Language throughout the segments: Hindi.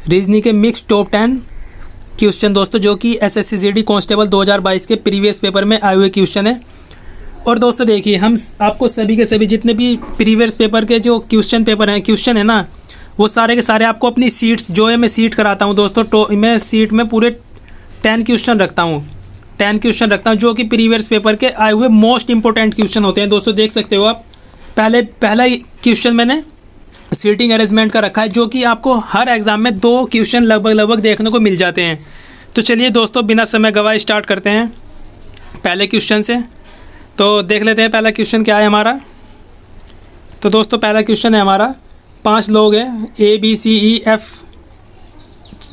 रीजनिंग के मिक्स टॉप 10 क्वेश्चन दोस्तों, जो कि एसएससी जीडी कांस्टेबल 2022 के प्रीवियस पेपर में आए हुए क्वेश्चन है। और दोस्तों देखिए, हम आपको सभी के सभी जितने भी प्रीवियस पेपर के जो क्वेश्चन है ना, वो सारे के सारे आपको अपनी सीट्स जो है मैं सीट कराता हूँ दोस्तों। मैं सीट में पूरे 10 क्वेश्चन रखता हूँ, 10 क्वेश्चन रखता हूँ जो कि प्रीवियस पेपर के आए हुए मोस्ट इंपॉर्टेंट क्वेश्चन होते हैं दोस्तों। देख सकते हो आप, पहला क्वेश्चन मैंने सीटिंग अरेंजमेंट का रखा है, जो कि आपको हर एग्ज़ाम में 2 क्वेश्चन लगभग देखने को मिल जाते हैं। तो चलिए दोस्तों, बिना समय गवाए स्टार्ट करते हैं पहले क्वेश्चन से। तो देख लेते हैं पहला क्वेश्चन क्या है हमारा। तो दोस्तों पहला क्वेश्चन है हमारा, 5 लोग हैं, ABCEF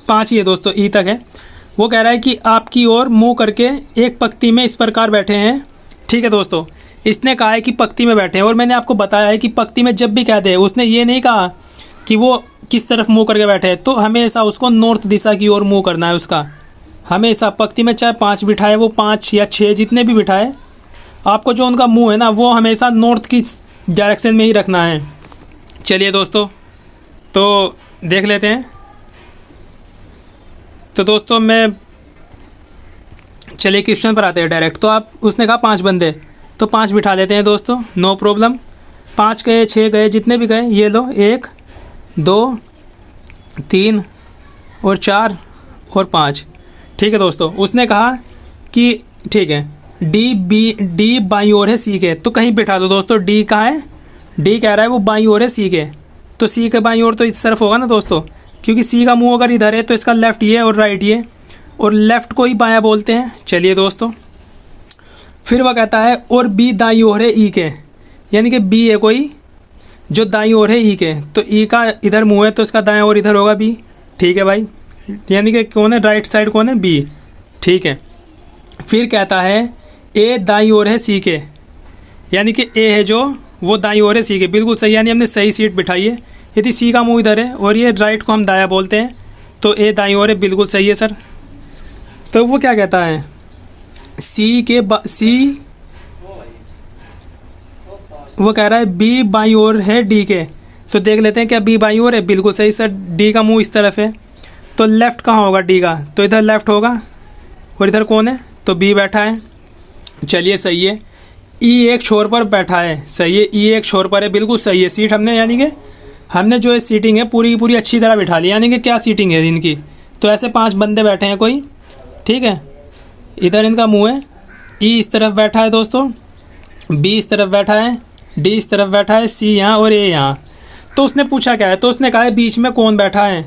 5 ही है दोस्तों, ई तक है। वो कह रहा है कि आपकी ओर मुँह करके एक पंक्ति में इस प्रकार बैठे हैं। ठीक है दोस्तों, इसने कहा है कि पंक्ति में बैठे हैं, और मैंने आपको बताया है कि पंक्ति में जब भी कह दे, उसने ये नहीं कहा कि वो किस तरफ मुंह करके बैठे हैं, तो हमेशा उसको नॉर्थ दिशा की ओर मुंह करना है उसका। हमेशा पंक्ति में चाहे 5 बिठाए, वो 5 या 6 जितने भी बिठाए, आपको जो उनका मुंह है ना, वो हमेशा नॉर्थ की डायरेक्शन में ही रखना है। चलिए दोस्तों, तो देख लेते हैं। तो दोस्तों चलिए क्वेश्चन पर आते हैं डायरेक्ट। तो उसने कहा 5 बंदे, तो 5 बिठा लेते हैं दोस्तों, नो प्रॉब्लम। 5 गए, 6 गए, जितने भी गए, ये लो 1 2 3 और 4 और 5। ठीक है दोस्तों, उसने कहा कि ठीक है, डी बाईं ओर है सी के, तो कहीं बिठा दो दोस्तों। डी कहाँ है? डी कह रहा है वो बाईं ओर है सी के, तो सी के बाईं ओर तो इस तरफ होगा ना दोस्तों, क्योंकि सी का मुंह अगर इधर है तो इसका लेफ़्ट ये और राइट ये, और लेफ़्ट को ही बायां बोलते हैं। चलिए दोस्तों, फिर वह कहता है और बी दाईं ओर है ई के, यानी कि बी है कोई जो दाईं ओर है ई के, तो ई का इधर मुंह है तो इसका दाएं ओर इधर होगा बी। ठीक है भाई, यानी कि कौन है राइट साइड, कौन है? बी। ठीक है, फिर कहता है ए दाईं ओर है सी के, यानी कि ए है जो वो दाईं ओर है सी के, बिल्कुल सही, यानी हमने सही सीट बिठाई है। यदि सी का मुंह इधर है और ये राइट को हम दाया बोलते हैं, तो ए दाईं ओर है, बिल्कुल सही है सर। तो वो क्या कहता है, वो कह रहा है बी बाईं ओर है डी के, तो देख लेते हैं क्या बी बाईं ओर है, बिल्कुल सही सर। डी का मुंह इस तरफ है, तो लेफ़्ट कहाँ होगा डी का, तो इधर लेफ़्ट होगा, और इधर कौन है, तो बी बैठा है। चलिए सही है। ई एक छोर पर बैठा है, सही है, ई एक छोर पर है, बिल्कुल सही है। सीट हमने, यानी कि हमने जो है सीटिंग है पूरी की पूरी अच्छी तरह बिठा ली, यानी कि क्या सीटिंग है इनकी। तो ऐसे 5 बंदे बैठे हैं कोई, ठीक है, इधर इनका मुंह है, ई इस तरफ बैठा है दोस्तों, बी इस तरफ बैठा है, डी इस तरफ बैठा है, सी यहाँ और ए यहाँ। तो उसने पूछा क्या है, तो उसने कहा है बीच में कौन बैठा है।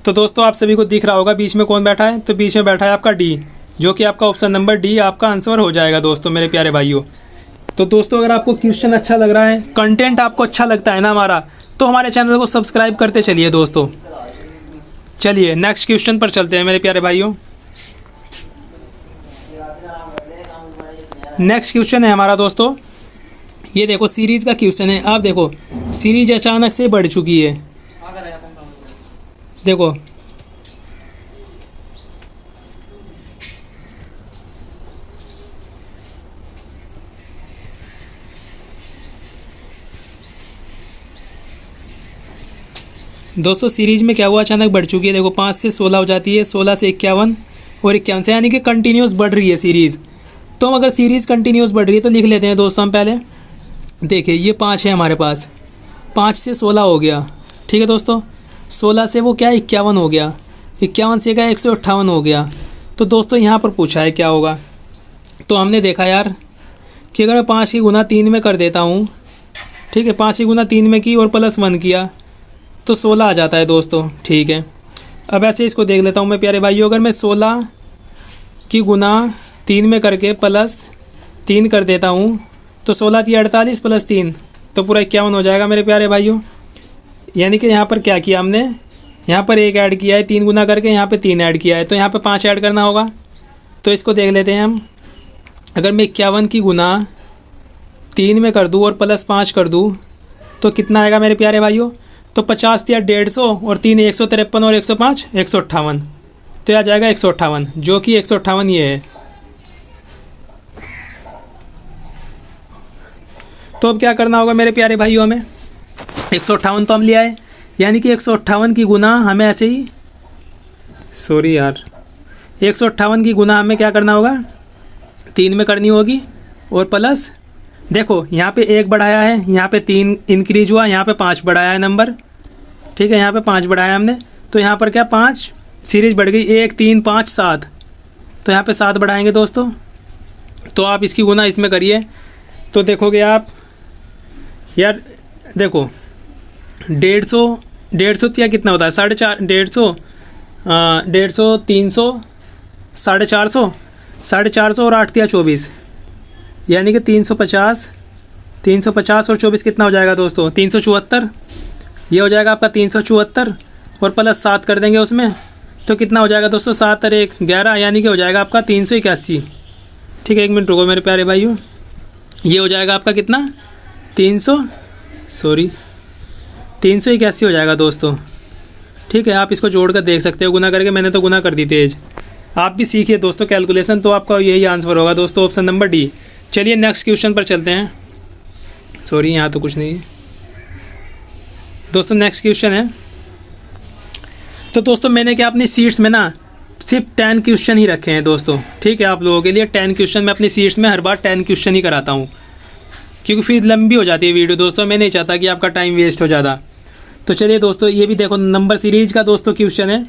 तो दोस्तों आप सभी को दिख रहा होगा बीच में कौन बैठा है, तो बीच में बैठा है आपका डी, जो कि आपका ऑप्शन नंबर डी आपका आंसर हो जाएगा दोस्तों, मेरे प्यारे भाइयों। तो दोस्तों अगर आपको क्वेश्चन अच्छा लग रहा है, कंटेंट आपको अच्छा लगता है ना हमारा, तो हमारे चैनल को सब्सक्राइब करते चलिए दोस्तों। चलिए नेक्स्ट क्वेश्चन पर चलते हैं मेरे प्यारे भाइयों। नेक्स्ट क्वेश्चन है हमारा दोस्तों, ये देखो सीरीज़ का क्वेश्चन है। आप देखो सीरीज अचानक से बढ़ चुकी है, देखो दोस्तों सीरीज में क्या हुआ, अचानक बढ़ चुकी है। देखो 5 से 16 हो जाती है, 16 से 51 और 51 से, यानी कि कंटिन्यूस बढ़ रही है सीरीज़। तो हम अगर सीरीज़ कंटिन्यूस बढ़ रही है तो लिख लेते हैं दोस्तों हम पहले। देखिए ये 5 है हमारे पास, 5 से 16 हो गया, ठीक है दोस्तों, 16 से वो क्या 51 हो गया, 51 से क्या 158 हो गया। तो दोस्तों यहाँ पर पूछा है क्या होगा, तो हमने देखा यार कि अगर मैं 5 की गुना 3 में कर देता हूँ, ठीक है, 5 की गुना 3 में की और +1 किया तो 16 आ जाता है दोस्तों। ठीक है, अब ऐसे इसको देख लेता हूँ मैं प्यारे भाइयों, अगर मैं 16 की गुना 3 में करके +3 कर देता हूँ, तो 16 की 48 +3 तो पूरा 51 हो जाएगा मेरे प्यारे भाइयों। यानी कि यहाँ पर क्या किया हमने, यहाँ पर 1 ऐड किया है 3 गुना करके, यहाँ पे 3 ऐड किया है, तो यहाँ पे 5 ऐड करना होगा। तो इसको देख लेते हैं हम, अगर मैं 51 की गुना 3 में कर दूँ और +5 कर दूँ तो कितना आएगा मेरे प्यारे भाइयों, तो 50 या 150 और 3 153 और 105 158, तो आ जाएगा 158, जो कि 158 ये है। तो अब क्या करना होगा मेरे प्यारे भाइयों, हमें 158 तो हम ले आए, यानी कि 158 की गुना हमें ऐसे ही सॉरी यार, 158 की गुना हमें क्या करना होगा, 3 में करनी होगी। और प्लस देखो यहाँ पे 1 बढ़ाया है, यहाँ पे 3 इंक्रीज हुआ, यहाँ पे 5 बढ़ाया है नंबर, ठीक है, यहाँ पे 5 बढ़ाया हमने, तो यहाँ पर क्या 5 सीरीज बढ़ गई, 1 3 5 7, तो यहाँ पे 7 बढ़ाएंगे दोस्तों। तो आप इसकी गुना इसमें करिए तो देखोगे आप यार, देखो 150 क्या कितना होता है, 450, 150, 300, 450, 450 और 8 × 24, यानी कि 350 और 24 कितना हो जाएगा दोस्तों, 374। ये हो जाएगा आपका 374 और प्लस 7 कर देंगे उसमें, तो कितना हो जाएगा दोस्तों, 7 और 1 11, यानी कि हो जाएगा आपका 381। ठीक है, 1 मिनट रुको मेरे प्यारे भाइयों, ये हो जाएगा आपका कितना, 381 हो जाएगा दोस्तों। ठीक है, आप इसको जोड़ कर देख सकते हो गुना करके, मैंने तो गुना कर दी तेज। आप भी सीखिए दोस्तों कैलकुलेशन, तो आपका यही आंसर होगा दोस्तों, ऑप्शन नंबर डी। चलिए नेक्स्ट क्वेश्चन पर चलते हैं। सॉरी, यहाँ तो कुछ नहीं है दोस्तों। नेक्स्ट क्वेश्चन है, तो दोस्तों मैंने क्या अपनी सीट्स में ना सिर्फ 10 क्वेश्चन ही रखे हैं दोस्तों। ठीक है, आप लोगों के लिए 10 क्वेश्चन मैं अपनी सीट्स में हर बार 10 क्वेश्चन ही कराता हूँ, क्योंकि फिर लंबी हो जाती है वीडियो दोस्तों, मैं नहीं चाहता कि आपका टाइम वेस्ट हो ज़्यादा। तो चलिए दोस्तों, ये भी देखो नंबर सीरीज का दोस्तों क्वेश्चन है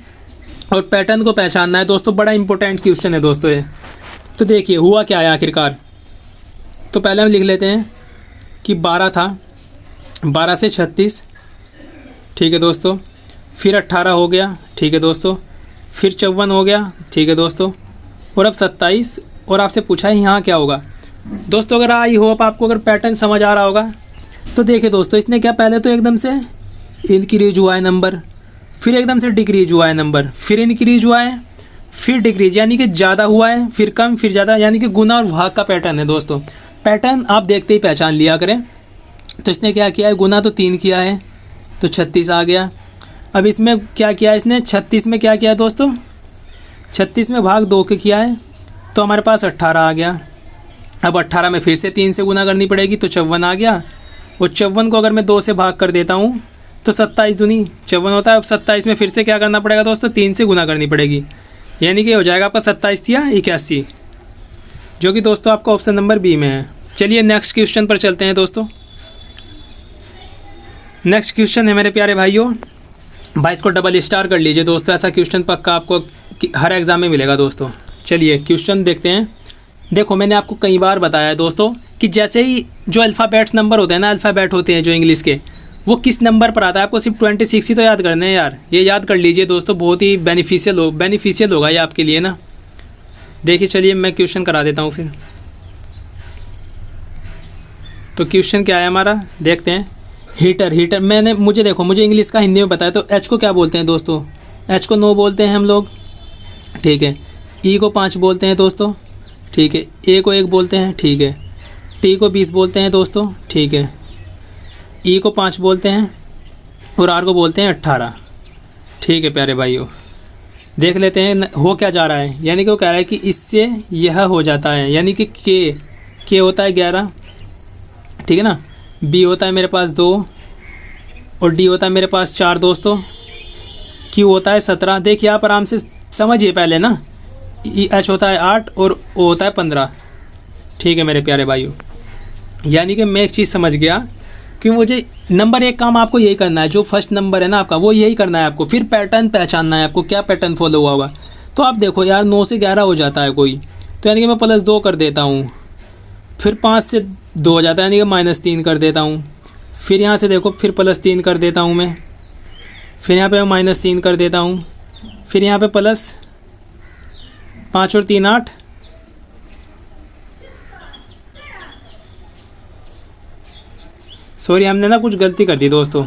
और पैटर्न को पहचानना है दोस्तों, बड़ा इंपॉर्टेंट क्वेश्चन है दोस्तों ये। तो देखिए हुआ क्या है आखिरकार, तो पहले हम लिख लेते हैं कि 12 था, 12 से 36, ठीक है दोस्तों, फिर 18 हो गया, ठीक है दोस्तों, फिर 54 हो गया, ठीक है दोस्तों, और अब 27। और आपसे पूछा है यहाँ क्या होगा दोस्तों। अगर आई होप आपको अगर पैटर्न समझ आ रहा होगा, तो देखिए दोस्तों, इसने क्या पहले तो एकदम से इंक्रीज हुआ है नंबर, फिर एकदम से डिक्रीज हुआ है नंबर, फिर इंक्रीज हुआ है, फिर डिक्रीज, यानी कि ज़्यादा हुआ है, फिर कम, फिर ज़्यादा, यानी कि गुना और भाग का पैटर्न है दोस्तों। पैटर्न आप देखते ही पहचान लिया करें। तो इसने क्या किया है, गुना तो 3 किया है, तो 36 आ गया। अब इसमें क्या किया इसने, 36 में क्या किया दोस्तों, 36 में भाग 2 के किया है, तो हमारे पास 18 आ गया। अब 18 में फिर से 3 से गुना करनी पड़ेगी, तो 54 आ गया। और 54 को अगर मैं 2 से भाग कर देता हूँ तो 27 दूनी 54 होता है। अब 27 में फिर से क्या करना पड़ेगा दोस्तों, 3 से गुना करनी पड़ेगी, यानी कि हो जाएगा आपका 27 या 81, जो कि दोस्तों आपका ऑप्शन नंबर बी में है। चलिए नेक्स्ट क्वेश्चन पर चलते हैं दोस्तों। नेक्स्ट क्वेश्चन है मेरे प्यारे भाइयों, भाई इसको डबल स्टार कर लीजिए दोस्तों, ऐसा क्वेश्चन पक्का आपको हर एग्ज़ाम में मिलेगा दोस्तों। चलिए क्वेश्चन देखते हैं। देखो मैंने आपको कई बार बताया है दोस्तों कि जैसे ही जो अल्फ़ाबेट्स नंबर होते हैं ना, अल्फ़ाबेट होते हैं जो इंग्लिश के, वो किस नंबर पर आता है, आपको सिर्फ 26 ही तो याद करने हैं यार। ये याद कर लीजिए दोस्तों, बहुत ही बेनिफिशियल होगा ये आपके लिए ना। देखिए चलिए मैं क्वेश्चन करा देता हूँ फिर। तो क्वेश्चन क्या है हमारा, देखते हैं। हीटर मुझे इंग्लिश का हिंदी में पता है। तो एच को क्या बोलते हैं दोस्तों, एच को 9 बोलते हैं हम लोग, ठीक है। ई को 5 बोलते हैं दोस्तों, ठीक है। ए को 1 बोलते हैं, ठीक है। टी को 20 बोलते हैं दोस्तों, ठीक है। ई को 5 बोलते हैं और आर को बोलते हैं 18, ठीक है प्यारे भाइयों। देख लेते हैं हो क्या जा रहा है, यानी कि वो कह रहा है कि इससे यह हो जाता है, यानी कि के होता है 11, ठीक है ना। बी होता है मेरे पास 2 और डी होता है मेरे पास 4 दोस्तों। क्यू होता है 17। देखिए आप आराम से समझिए पहले ना। एच होता है 8 और ओ होता है 15, ठीक है मेरे प्यारे भाइयों। यानी कि मैं एक चीज़ समझ गया कि मुझे नंबर 1 काम आपको यही करना है, जो फर्स्ट नंबर है ना आपका, वो यही करना है आपको। फिर पैटर्न पहचानना है आपको, क्या पैटर्न फॉलो हुआ होगा। तो आप देखो यार 9 से 11 हो जाता है कोई, तो यानी कि मैं +2 कर देता हूँ। फिर 5 से 2 हो जाता है, यानी कि -3 कर देता हूँ। फिर यहाँ से देखो फिर +3 कर देता हूँ मैं, फिर यहाँ पे मैं -3 कर देता हूँ, फिर यहाँ पे +5 और 3 8, सॉरी हमने ना कुछ गलती कर दी दोस्तों।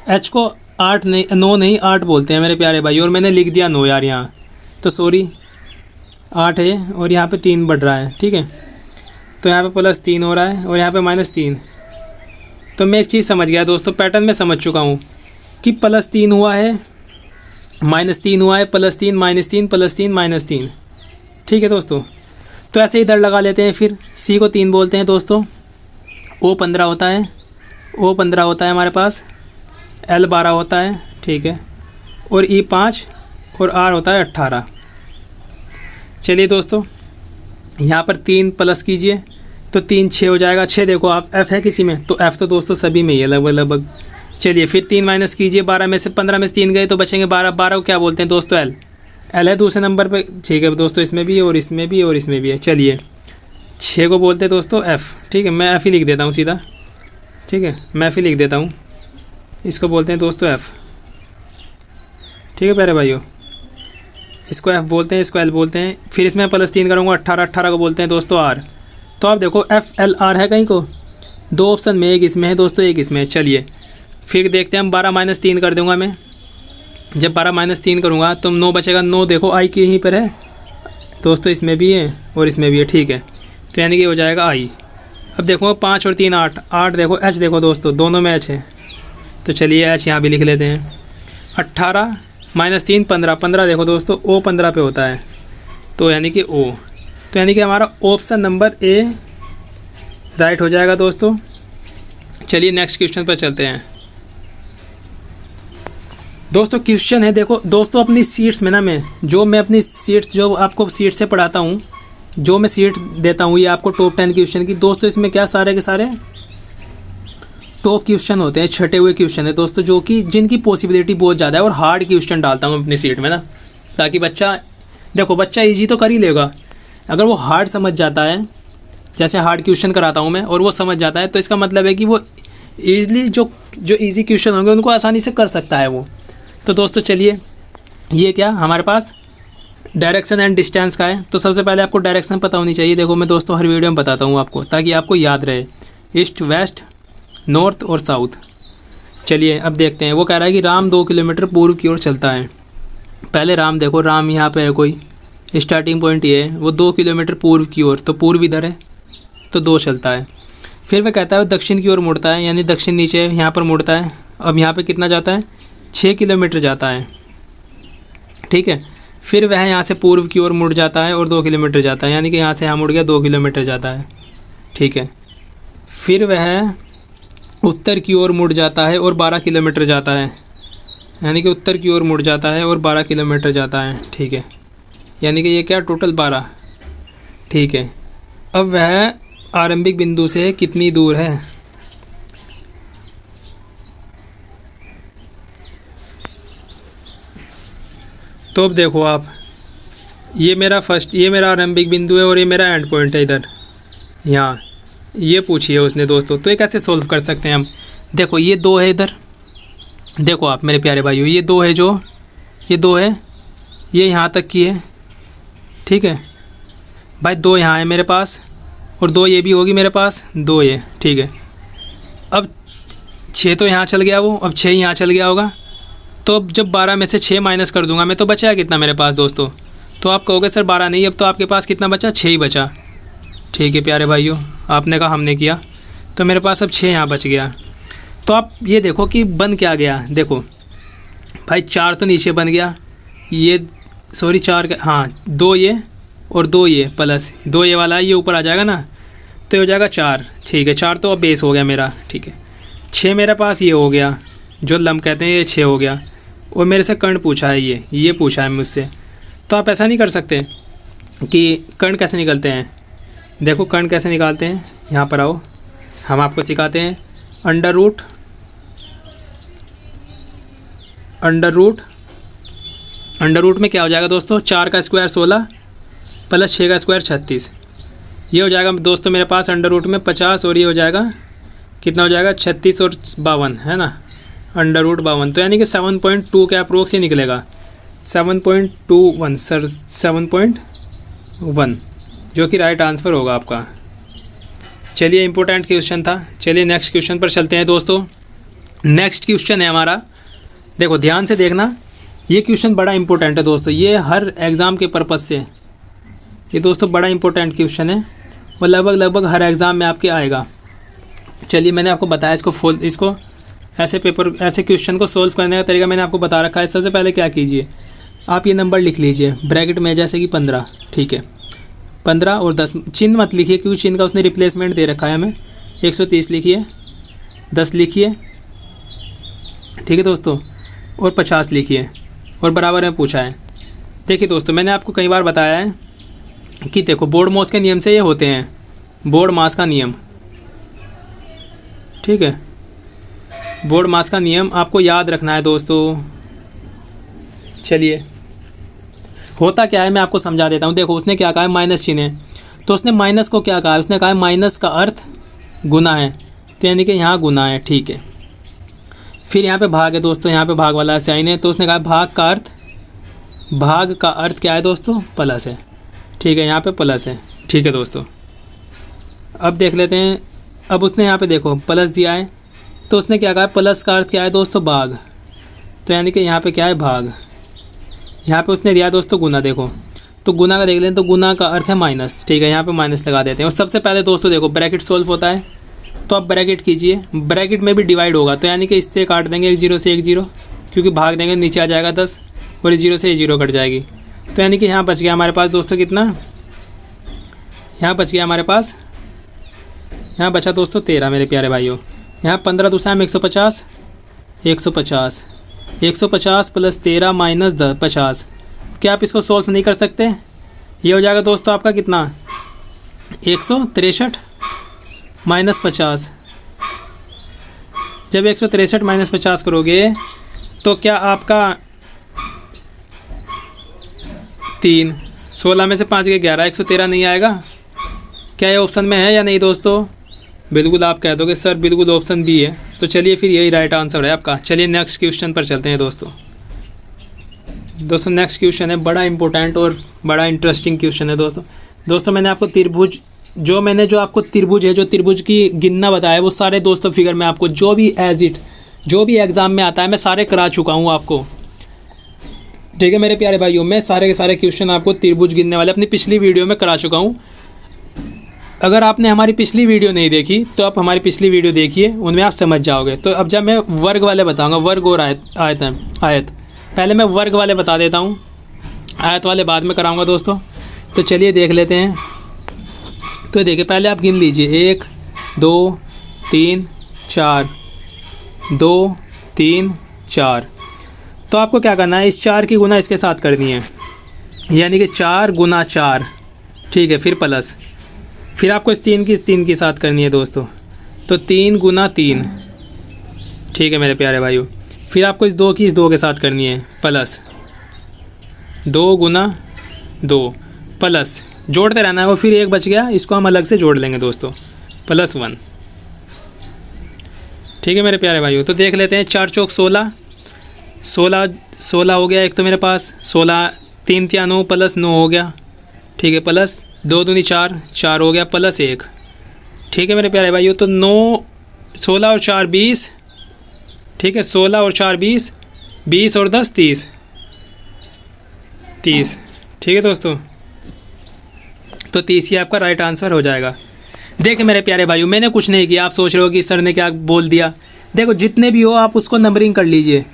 एच को 9 नहीं 8 बोलते हैं मेरे प्यारे भाई, और मैंने लिख दिया 9 यार यहाँ, तो सॉरी 8 है और यहाँ पे 3 बढ़ रहा है, ठीक है। तो यहाँ पे +3 हो रहा है और यहाँ पे -3। तो मैं एक चीज़ समझ गया दोस्तों, पैटर्न में समझ चुका हूँ कि +3 हुआ है, -3 हुआ है, +3 -3 +3 -3, ठीक है दोस्तों। तो ऐसे इधर लगा लेते हैं। फिर सी को 3 बोलते हैं दोस्तों, ओ 15 होता है, ओ 15 होता है हमारे पास, एल 12 होता है, ठीक है, और ई 5 और R होता है 18। चलिए दोस्तों, यहाँ पर 3 प्लस कीजिए तो 3 6 हो जाएगा। 6 देखो आप F है किसी में, तो F तो दोस्तों सभी में ही है लगभग लगभग। चलिए फिर 3 माइनस कीजिए, 12 में से 15 में से 3 गए तो बचेंगे 12। 12 को क्या बोलते हैं दोस्तों? L है दूसरे नंबर पे। ठीक है दोस्तों, इसमें भी है और इसमें भी है और इसमें भी है। चलिए 6 को बोलते हैं दोस्तों F। ठीक है, मैं F ही लिख देता हूँ सीधा। ठीक है, मैं F ही लिख देता हूँ। इसको बोलते हैं दोस्तों F। ठीक है प्यारे भाइयों, इसको F बोलते हैं, इसको L बोलते हैं। फिर इसमें प्लस 3 करूँगा 18। 18 को बोलते हैं दोस्तों R। तो आप देखो F L R है कहीं को, 2 ऑप्शन में, एक इसमें है दोस्तों, एक इसमें है। चलिए फिर देखते हैं हम। 12 माइनस 3 कर दूँगा मैं। जब 12 माइनस 3 करूँगा तो 9 बचेगा। 9 देखो I के यहीं पर है दोस्तों, इसमें भी है और इसमें भी है। ठीक है, तो यानी कि हो जाएगा I। अब देखो 5 और 3 8। 8 देखो H देखो दोस्तों, दोनों में H है, तो चलिए H यहाँ भी लिख लेते हैं। 18 माइनस 3 15। 15 देखो दोस्तों O 15 पे होता है, तो यानी कि O। तो यानी कि हमारा ऑप्शन नंबर A राइट हो जाएगा दोस्तों। चलिए नेक्स्ट क्वेश्चन पर चलते हैं दोस्तों। क्वेश्चन है देखो दोस्तों, अपनी सीट्स में ना मैं अपनी सीट्स जो आपको सीट से पढ़ाता हूँ, जो मैं सीट देता हूँ, ये आपको टॉप 10 क्वेश्चन की दोस्तों, इसमें क्या सारे के सारे टॉप क्वेश्चन होते हैं, छटे हुए क्वेश्चन है दोस्तों, जो कि जिनकी पॉसिबिलिटी बहुत ज़्यादा है। और हार्ड क्वेश्चन डालता हूँ अपनी सीट में ना, ताकि बच्चा देखो, बच्चा ईजी तो कर ही लेगा, अगर वो हार्ड समझ जाता है, जैसे हार्ड क्वेश्चन कराता हूँ मैं और वो समझ जाता है, तो इसका मतलब है कि वो ईज़िली जो ईजी क्वेश्चन होंगे उनको आसानी से कर सकता है वो। तो दोस्तों चलिए, ये क्या हमारे पास डायरेक्शन एंड डिस्टेंस का है। तो सबसे पहले आपको डायरेक्शन पता होनी चाहिए। देखो मैं दोस्तों हर वीडियो में बताता हूँ आपको, ताकि आपको याद रहे, ईस्ट वेस्ट नॉर्थ और साउथ। चलिए अब देखते हैं। वो कह रहा है कि राम 2 किलोमीटर पूर्व की ओर चलता है। पहले राम देखो, राम यहाँ पे है, कोई स्टार्टिंग पॉइंट ये है, वो 2 किलोमीटर पूर्व की ओर, तो पूर्व इधर है तो 2 चलता है। फिर वह कहता है वो दक्षिण की ओर मुड़ता है, यानी दक्षिण नीचे यहाँ पर मुड़ता है। अब यहाँ पे कितना जाता है? 6 किलोमीटर जाता है। ठीक है, फिर वह यहाँ से पूर्व की ओर मुड़ जाता है और 2 किलोमीटर जाता है, यानी कि यहाँ से यहाँ मुड़ गया 2 किलोमीटर जाता है। ठीक है, फिर वह उत्तर की ओर मुड़ जाता है और 12 किलोमीटर जाता है, यानी कि उत्तर की ओर मुड़ जाता है और 12 किलोमीटर जाता है। ठीक है, यानी कि ये क्या टोटल 12। ठीक है, अब वह आरंभिक बिंदु से कितनी दूर है? तो अब देखो आप, ये मेरा आरंभिक बिंदु है और ये मेरा एंड पॉइंट है इधर, यहाँ ये पूछिए उसने दोस्तों। तो ये कैसे सोल्व कर सकते हैं हम? देखो ये 2 है इधर, देखो आप मेरे प्यारे भाइयों, ये 2 है, जो ये 2 है, ये यहाँ तक की है। ठीक है भाई, 2 यहाँ है मेरे पास और 2 ये भी होगी मेरे पास, 2 ये। ठीक है, अब 6 तो यहाँ चल गया वो, अब 6 यहाँ चल गया होगा। तो अब जब 12 में से 6 माइनस कर दूंगा मैं, तो बचा कितना मेरे पास दोस्तों? तो आप कहोगे सर 12 नहीं, अब तो आपके पास कितना बचा? 6 ही बचा। ठीक है प्यारे भाइयों, आपने कहा हमने किया, तो मेरे पास अब 6 यहाँ बच गया। तो आप ये देखो कि बन क्या गया। देखो भाई 4 तो नीचे बन गया, ये सॉरी 4 हाँ 2 ये और 2 ये प्लस 2 ये वाला ये ऊपर आ जाएगा ना, तो ये हो जाएगा 4। ठीक है, 4 तो अब बेस हो गया मेरा। ठीक है, 6 मेरे पास ये हो गया, जो लंब कहते हैं, ये 6 हो गया। और मेरे से कर्ण पूछा है, ये पूछा है मुझसे। तो आप ऐसा नहीं कर सकते कि कर्ण कैसे निकलते हैं? देखो कर्ण कैसे निकालते हैं, यहाँ पर आओ, हम आपको सिखाते हैं। अंडर रूट में क्या हो जाएगा दोस्तों? 4 का स्क्वायर 16 प्लस 6 का स्क्वायर 36। ये हो जाएगा दोस्तों मेरे पास अंडर रूट में 50, और ये हो जाएगा कितना हो जाएगा? 36 और 52 है ना, अंडर रूट 52। तो यानी कि 7.2 के अप्रोक्स ही निकलेगा, 7.21 सर, 7.1, जो कि राइट आंसर होगा आपका। चलिए इम्पोर्टेंट क्वेश्चन था। चलिए नेक्स्ट क्वेश्चन पर चलते हैं दोस्तों। नेक्स्ट क्वेश्चन है हमारा, देखो ध्यान से देखना, ये क्वेश्चन बड़ा इंपॉर्टेंट है दोस्तों, ये हर एग्ज़ाम के पर्पज़ से ये दोस्तों बड़ा इंपॉर्टेंट क्वेश्चन है और लगभग हर एग्ज़ाम में आपके आएगा। चलिए मैंने आपको बताया इसको ऐसे क्वेश्चन को सोल्व करने का तरीका मैंने आपको बता रखा है। सबसे पहले क्या कीजिए, आप ये नंबर लिख लीजिए ब्रैकेट में, जैसे कि 15। ठीक है, 15 और 10, चिन्ह मत लिखिए क्योंकि चिन्ह का उसने रिप्लेसमेंट दे रखा है हमें। 130 लिखिए, 10 लिखिए, ठीक है दोस्तों, और 50 लिखिए, और बराबर में पूछा है। देखिए दोस्तों, मैंने आपको कई बार बताया है कि देखो बोर्ड मास के नियम से ये होते हैं, बोर्ड मास का नियम, ठीक है। बोर्ड मास का नियम आपको याद रखना है दोस्तों। चलिए, होता क्या है मैं आपको समझा देता हूँ। देखो उसने क्या कहा है, माइनस चिन्ह है, तो उसने माइनस को क्या कहा है, उसने कहा है माइनस का अर्थ गुना है, तो यानी कि यहाँ गुना है, ठीक है। फिर यहाँ पे भाग है दोस्तों, यहाँ पे भाग वाला साइन है, तो उसने कहा भाग का अर्थ क्या है दोस्तों, प्लस है, ठीक है, यहाँ पे प्लस है, ठीक है दोस्तों। अब देख लेते हैं, अब उसने यहाँ पे देखो प्लस दिया है, तो उसने क्या कहा, प्लस का अर्थ क्या है दोस्तों, भाग, तो यानी कि यहाँ पे क्या है, भाग। यहाँ पे उसने दिया दोस्तों गुना, देखो तो गुना का देख लें, तो गुना का अर्थ है माइनस, ठीक है, यहाँ पे माइनस लगा देते हैं। और सबसे पहले दोस्तों देखो ब्रैकेट सोल्व होता है, तो आप ब्रैकेट कीजिए, ब्रैकेट में भी डिवाइड होगा, तो यानी कि इससे काट देंगे 1 0 से 1 0, क्योंकि भाग देंगे नीचे आ जाएगा 10, और 0 से 0 कट जाएगी, तो यानी कि यहाँ बच गया हमारे पास दोस्तों कितना, यहाँ बच गया हमारे पास, यहाँ बचा दोस्तों 13 मेरे प्यारे भाइयों। यहाँ 15 दूसरा में 150, 150 150 प्लस 13 माइनस 50। क्या आप इसको सॉल्व नहीं कर सकते? ये हो जाएगा दोस्तों आपका कितना, 163 माइनस 50। जब 163 माइनस 50 करोगे तो क्या आपका 3, 16 में से 5 के 11, 113 नहीं आएगा? क्या ये ऑप्शन में है या नहीं दोस्तों? बिल्कुल आप कह दोगे सर बिल्कुल ऑप्शन बी है, तो चलिए फिर यही राइट आंसर है आपका। चलिए नेक्स्ट क्वेश्चन पर चलते हैं दोस्तों। नेक्स्ट क्वेश्चन है बड़ा इंपॉर्टेंट और बड़ा इंटरेस्टिंग क्वेश्चन है दोस्तों। मैंने आपको त्रिभुज जो आपको त्रिभुज है, जो त्रिभुज की गिनना बताया, वो सारे दोस्तों फिगर में आपको जो भी एग्ज़ाम में आता है मैं सारे करा चुका हूँ आपको, ठीक है मेरे प्यारे भाइयों। मैं सारे के सारे क्वेश्चन आपको त्रिभुज गिनने वाले अपनी पिछली वीडियो में करा चुका हूँ। अगर आपने हमारी पिछली वीडियो नहीं देखी तो आप हमारी पिछली वीडियो देखिए, उनमें आप समझ जाओगे। तो अब जब मैं वर्ग वाले बताऊँगा, वर्ग और आयत, पहले मैं वर्ग वाले बता देता हूँ, आयत वाले बाद में कराऊँगा दोस्तों। तो चलिए देख लेते हैं। तो देखिए पहले आप गिन लीजिए, 1 2 3 4, 2 3 4। तो आपको क्या करना है, इस 4 की गुना इसके साथ करनी है, यानी कि 4 गुना 4, ठीक है। फिर प्लस, फिर आपको इस 3 की साथ करनी है दोस्तों, तो 3 गुना 3, ठीक है मेरे प्यारे भाइयों। फिर आपको इस 2 की इस 2 के साथ करनी है, प्लस 2 गुना 2, प्लस जोड़ते रहना है। और फिर 1 बच गया, इसको हम अलग से जोड़ लेंगे दोस्तों, +1, ठीक है मेरे प्यारे भाइयों। तो देख लेते हैं, 4 चौक 16, 16 हो गया एक तो मेरे पास, 16 3 3 9 प्लस 9 हो गया, ठीक है, प्लस 2 दूनी 4 हो गया, प्लस 1, ठीक है मेरे प्यारे भाइयों। तो 9 16 और 4 20, ठीक है, 16 और 4 20, 20 और 10 30, ठीक है दोस्तों। तो 30 ही आपका राइट आंसर हो जाएगा। देखिए मेरे प्यारे भाइयों, मैंने कुछ नहीं किया। आप सोच रहे हो कि सर ने क्या बोल दिया, देखो जितने भी हो आप उसको नंबरिंग कर लीजिए,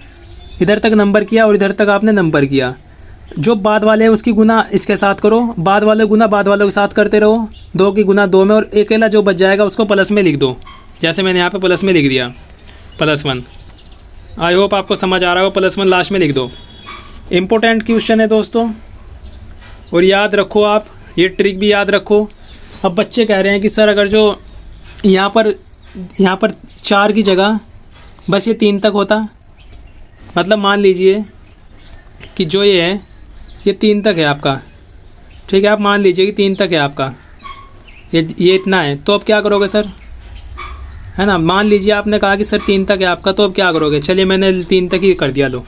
इधर तक नंबर किया और इधर तक आपने नंबर किया। जो बाद वाले हैं उसकी गुना इसके साथ करो, बाद वाले गुना बाद वालों के साथ करते रहो, 2 की गुना 2 में, और अकेला जो बच जाएगा उसको प्लस में लिख दो, जैसे मैंने यहाँ पे प्लस में लिख दिया, +1। आई होप आपको समझ आ रहा हो, +1 लास्ट में लिख दो। इम्पोर्टेंट क्वेश्चन है दोस्तों, और याद रखो आप, ये ट्रिक भी याद रखो। अब बच्चे कह रहे हैं कि सर अगर जो यहाँ पर 4 की जगह बस ये 3 तक होता, मतलब मान लीजिए कि जो ये है ये 3 तक है आपका, ठीक है, आप मान लीजिए कि 3 तक है आपका, ये इतना है, तो अब क्या करोगे सर, है ना। मान लीजिए आपने कहा कि सर 3 तक है आपका, तो अब क्या करोगे। चलिए मैंने 3 तक ही कर दिया, लो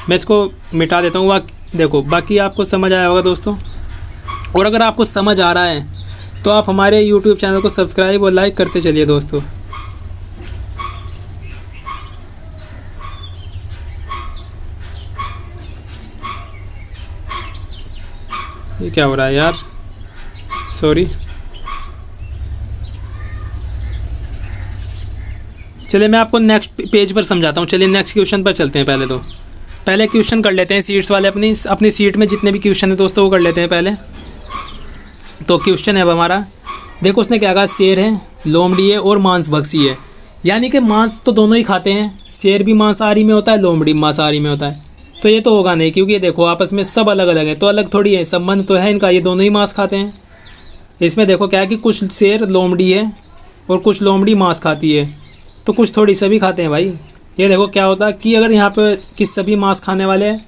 मैं इसको मिटा देता हूँ। देखो बाकी आपको समझ आया होगा दोस्तों। और अगर आपको समझ आ रहा है तो आप हमारे YouTube चैनल को सब्सक्राइब और लाइक करते चलिए दोस्तों। ये क्या हो रहा है यार, सॉरी। चलिए मैं आपको नेक्स्ट पेज पर समझाता हूँ। चलिए नेक्स्ट क्वेश्चन पर चलते हैं। पहले क्वेश्चन कर लेते हैं सीट्स वाले, अपनी सीट में जितने भी क्वेश्चन है दोस्तों वो कर लेते हैं पहले। तो क्वेश्चन है अब हमारा, देखो उसने क्या कहा, शेर है, लोमड़ी है और मांस भक्षी है। यानी कि मांस तो दोनों ही खाते हैं, शेर भी मांसाहारी में होता है, लोमड़ी मांसाहारी में होता है। तो ये तो होगा नहीं, क्योंकि ये देखो आपस में सब अलग अलग है, तो अलग थोड़ी है, संबंध तो है इनका, ये दोनों ही मांस खाते हैं। इसमें देखो क्या है कि कुछ शेर लोमड़ी है और कुछ लोमड़ी मांस खाती है, तो कुछ थोड़ी सभी खाते हैं भाई। ये देखो क्या होता है कि अगर यहाँ पे कि सभी मांस खाने वाले हैं,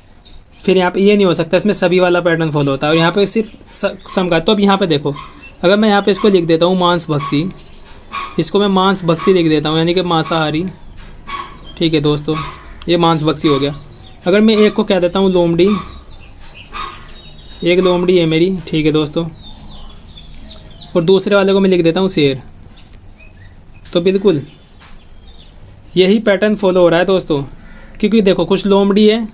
फिर यहाँ पे ये नहीं हो सकता, इसमें सभी वाला पैटर्न फॉलो होता है, और यहाँ पे सिर्फ सम का। तो अब यहाँ पे देखो, अगर मैं यहाँ पे इसको लिख देता हूँ मांस भक्षी, इसको मैं मांस भक्षी लिख देता हूँ, यानी कि मांसाहारी। ठीक है दोस्तों, ये मांस भक्षी हो गया। अगर मैं एक को कह देता हूँ लोमड़ी, एक लोमड़ी है मेरी, ठीक है दोस्तों, और दूसरे वाले को मैं लिख देता हूँ शेर, तो बिल्कुल यही पैटर्न फॉलो हो रहा है दोस्तों, क्योंकि देखो कुछ लोमड़ी है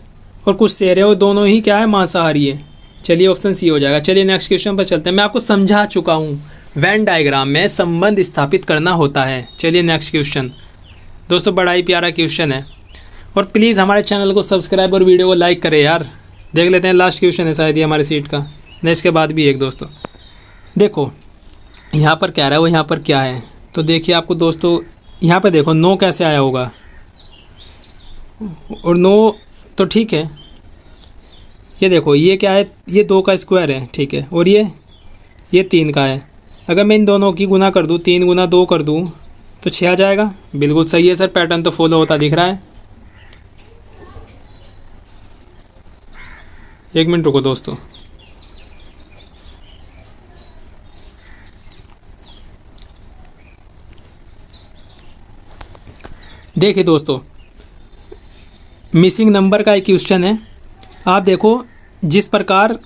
और कुछ शेर है, और दोनों ही क्या है, मांसाहारी है। चलिए ऑप्शन सी हो जाएगा। चलिए नेक्स्ट क्वेश्चन पर चलते हैं। मैं आपको समझा चुका हूँ वेन डायग्राम में संबंध स्थापित करना होता है। चलिए नेक्स्ट क्वेश्चन दोस्तों, बड़ा ही प्यारा क्वेश्चन है, और प्लीज़ हमारे चैनल को सब्सक्राइब और वीडियो को लाइक करें यार। देख लेते हैं, लास्ट क्वेश्चन है शायद ये हमारी सीट का, नहीं इसके बाद भी एक। दोस्तों देखो यहाँ पर क्या रहा है, वो यहाँ पर क्या है, तो देखिए आपको दोस्तों यहाँ पे देखो 9 कैसे आया होगा, और 9 तो ठीक है। ये देखो ये क्या है, ये 2 का स्क्वायर है, ठीक है, और ये 3 का है। अगर मैं इन दोनों की गुना कर दूँ, 3 गुना 2 कर दूँ तो 6 आ जाएगा। बिल्कुल सही है सर, पैटर्न तो फॉलो होता दिख रहा है। एक मिनट रुको दोस्तों, देखिए दोस्तों मिसिंग नंबर का एक क्वेश्चन है। आप देखो जिस प्रकार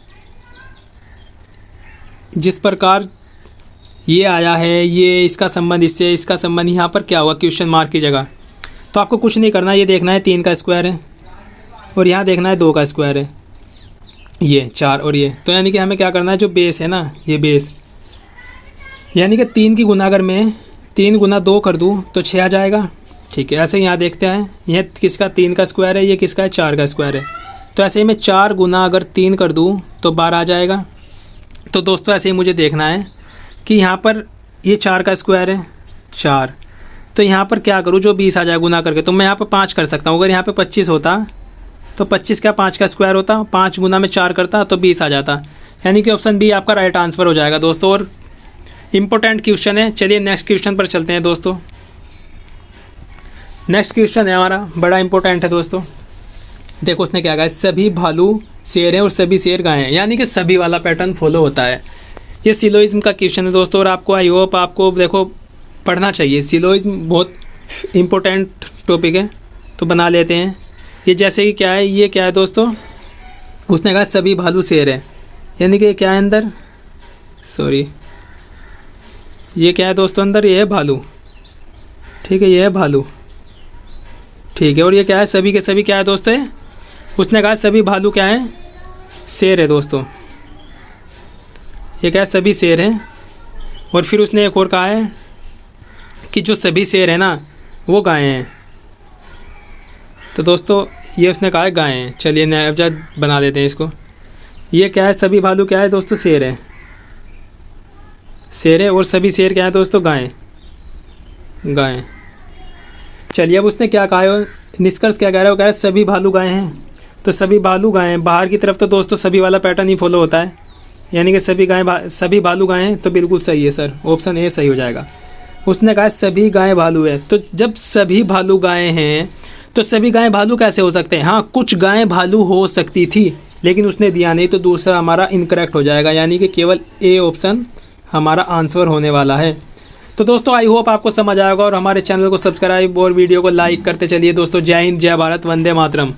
ये आया है, ये इसका संबंध इससे, इसका संबंध यहाँ पर क्या हुआ क्वेश्चन मार्क की जगह, तो आपको कुछ नहीं करना, ये देखना है 3 का स्क्वायर है, और यहाँ देखना है 2 का स्क्वायर है, ये 4 और ये, तो यानी कि हमें क्या करना है, जो बेस है ना, ये बेस, यानी कि 3 की गुना अगर मैं 3 गुना 2 कर दूँ तो 6 आ जाएगा। ठीक है, ऐसे यहाँ देखते हैं, यह किसका 3 का स्क्वायर है, ये किसका है 4 का स्क्वायर है, तो ऐसे ही मैं 4 गुना अगर 3 कर दूँ तो 12 आ जाएगा। तो दोस्तों ऐसे ही मुझे देखना है कि यहाँ पर ये 4 का स्क्वायर है 4, तो यहाँ पर क्या करूँ, जो 20 आ जाए गुना करके, तो मैं यहाँ पर 5 कर सकता हूँ। अगर यहाँ पर 25 होता तो 25 क्या 5 का स्क्वायर होता, 5 गुना में 4 करता तो 20 आ जाता, यानी कि ऑप्शन बी आपका राइट आंसर हो जाएगा दोस्तों, और इम्पोर्टेंट क्वेश्चन है। चलिए नेक्स्ट क्वेश्चन पर चलते हैं दोस्तों। नेक्स्ट क्वेश्चन है हमारा, बड़ा इंपॉर्टेंट है दोस्तों। देखो उसने क्या कहा, सभी भालू शेर हैं और सभी शेर गाय हैं, यानी कि सभी वाला पैटर्न फॉलो होता है। ये सिलोइज्म का क्वेश्चन है दोस्तों, और आपको आई होप आपको देखो पढ़ना चाहिए। सिलोइज्म बहुत इंपॉर्टेंट टॉपिक है, तो बना लेते हैं। ये जैसे कि क्या है, ये क्या है दोस्तों, उसने कहा सभी भालू शेर हैं, यानी कि क्या है अंदर, सॉरी ये क्या है दोस्तों अंदर, ये है भालू, ठीक है, ये है भालू, ठीक है, और ये क्या है, सभी के सभी क्या है दोस्तों, उसने कहा सभी भालू क्या है, शेर है दोस्तों, ये क्या है, सभी शेर हैं। और फिर उसने एक और कहा है कि जो सभी शेर है ना वो गाय हैं, तो दोस्तों ये उसने कहा है गाय हैं। चलिए नया अब बना देते हैं इसको। ये क्या है, सभी भालू क्या है दोस्तों, शेर है, शेर है, और सभी शेर क्या है दोस्तों, गाय, गाय। चलिए अब उसने क्या कहा है, निष्कर्ष क्या कह रहा है, वो कह रहा है सभी भालू गाय हैं, तो सभी भालू गाय हैं। बाहर की तरफ तो दोस्तों सभी वाला पैटर्न ही फॉलो होता है, यानी कि सभी भालू गाय हैं, तो बिल्कुल सही है सर, ऑप्शन ए सही हो जाएगा। उसने कहा सभी गाय भालू है, तो जब सभी भालू गाय हैं तो सभी गाय भालू कैसे हो सकते हैं, हाँ कुछ गाय भालू हो सकती थी, लेकिन उसने दिया नहीं, तो दूसरा हमारा इनकरेक्ट हो जाएगा, यानी कि केवल ए ऑप्शन हमारा आंसर होने वाला है। तो दोस्तों आई होप आपको समझ आएगा, और हमारे चैनल को सब्सक्राइब और वीडियो को लाइक करते चलिए दोस्तों। जय हिंद, जय भारत, वंदे मातरम।